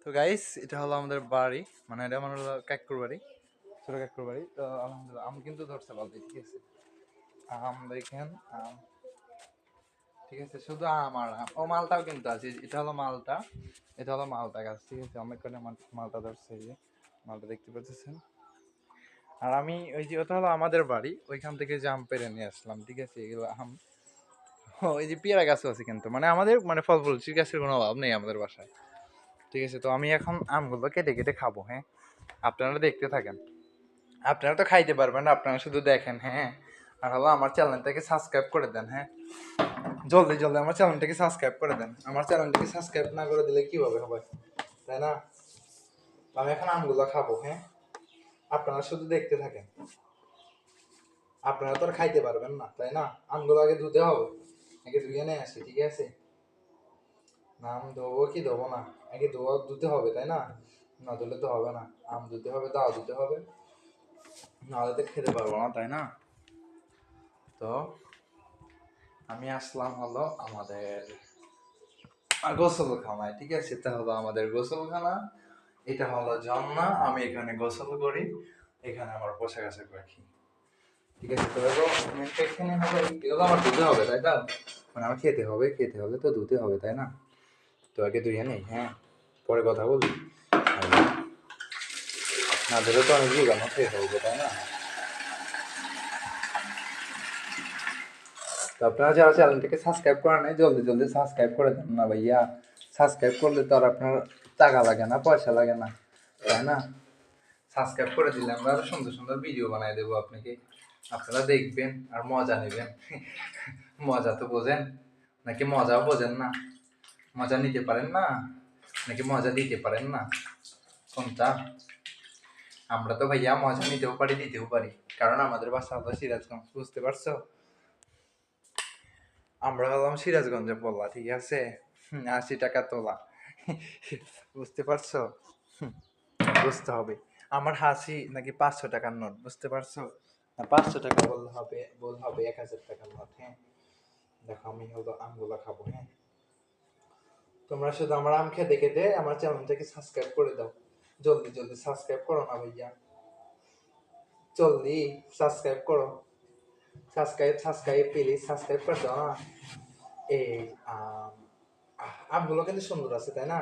তো গাইস, এটা হলো আমাদের বাড়ি, মানে এটা আমার হলো কাকুর বাড়ি, ছোট কাকুর বাড়ি। তো আলহামদুলিল্লাহ আম কিন্তু ধরছে বলতে, ঠিক আছে। আম দেখেন, আম, ঠিক আছে, শুধু আম আর আম। ও মালটাও কিন্তু আছে, এটা হলো মালটা, এটা হলো মালটা গাছ, ঠিক আছে। অনেক করে মালটা ধরছে, এই যে মালটা দেখতে পাচ্ছেন। আর আমি ওই যে, ওটা হলো আমাদের বাড়ি, ওইখান থেকে যে আম পেড়ে নিয়ে আসলাম, ঠিক আছে। এগুলো আম, ওই যে পেয়ারা গাছও আছে কিন্তু, মানে আমাদের মানে ফল ফুল গাছের কোনো অভাব নেই আমাদের বাসায়, ঠিক আছে। তো আমি এখন আমগুলো কেটে কেটে খাবো, হ্যাঁ। আপনারা দেখতে থাকেন, আপনারা তো খাইতে পারবেন না, আপনারা শুধু দেখেন, হ্যাঁ। আর হলো আমার চ্যানেলটাকে সাবস্ক্রাইব করে দেন, হ্যাঁ। জলদি জলদি আমার চ্যানেলটাকে সাবস্ক্রাইব করে দেন। আমার চ্যানেলটাকে সাবস্ক্রাইব না করে দিলে কিভাবে হবে, তাই না? আমি এখন আমগুলো খাবো, হ্যাঁ। আপনারা শুধু দেখতে থাকেন, আপনারা তো আর খাইতে পারবেন না, তাই না? আমগুলো আগে ধুতে হবে, আগে ধুয়ে নিয়ে আসি, ঠিক আছে। নাম ধোবো কি ধোবো না, আগে ধুতে হবে, তাই না? না ধুলে তো হবে না। আম ধুতে হবে, দাও ধুতে হবে, নাহলে তো খেতে পারবো না, তাই না? তো আমি আসলাম হলো আমাদের গোসলখানায়, ঠিক আছে। এটা হলো আমাদের গোসলখানা, এটা হলো জান্না। আমি এখানে গোসল করি, এখানে আমার পোশাক আশাক রাখি, ঠিক আছে। তো এখানে হলো এগুলো আমার ধুতে হবে, তাই তো? মানে আমার খেতে হবে, খেতে হলে তো ধুতে হবে, তাই না? তো আগে ধুয়ে নেই, হ্যাঁ, পরে কথা বলি। আর না ধুলে তো অনেক জীবাণু খেয়ে ফেলবো, তাই না? তো আপনারা যারা চ্যানেলটাকে সাবস্ক্রাইব করেন নাই, জলদি জলদি সাবস্ক্রাইব করে দেন না ভাইয়া। সাবস্ক্রাইব করলে তো আর আপনার টাকা লাগে না, পয়সা লাগে না, তাই না? সাবস্ক্রাইব করে দিলে আমরা আরো সুন্দর সুন্দর ভিডিও বানাই দেবো আপনাকে, আপনারা দেখবেন আর মজা নেবেন। মজা তো বোঝেন নাকি? মজাও বোঝেন না? মজা নিতে পারেন না নাকি মজা দিতে পারেন না? কোনটা? আমরা তো ভাইয়া মজা নিতেও পারি, দিতেও পারি, কারণ আমাদের বাসা হলো সিরাজগঞ্জ, বুঝতে পারছো? আমরা হলাম সিরাজগঞ্জে পড়লা, ঠিক আছে। 80 টাকা তোলা। বুঝতে পারছো? হুম, বুঝতে হবে। আমার হাসি নাকি 500 টাকার নোট, বুঝতে পারছো? না, 500 টাকা বললে হবে 1000 টাকার নোট, হ্যাঁ। দেখো আমি হলো আমগুলো খাবো, হ্যাঁ। তোমরা শুধু আমার আম খেতে খেতে আমার চ্যানেলটাকে সাবস্ক্রাইব করে দাও। জলদি জলদি সাবস্ক্রাইব করো না ভাইয়া, জলদি সাবস্ক্রাইব করো। সাবস্ক্রাইব সাবস্ক্রাইব প্লিজ সাবস্ক্রাইব করে দাও না। এই আম, আমগুলো কিন্তু সুন্দর আছে, তাই না?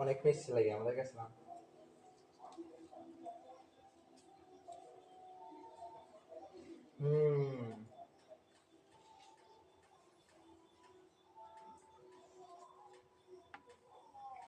অনেক মিষ্টি লাগে আমাদের কাছে না? হুম,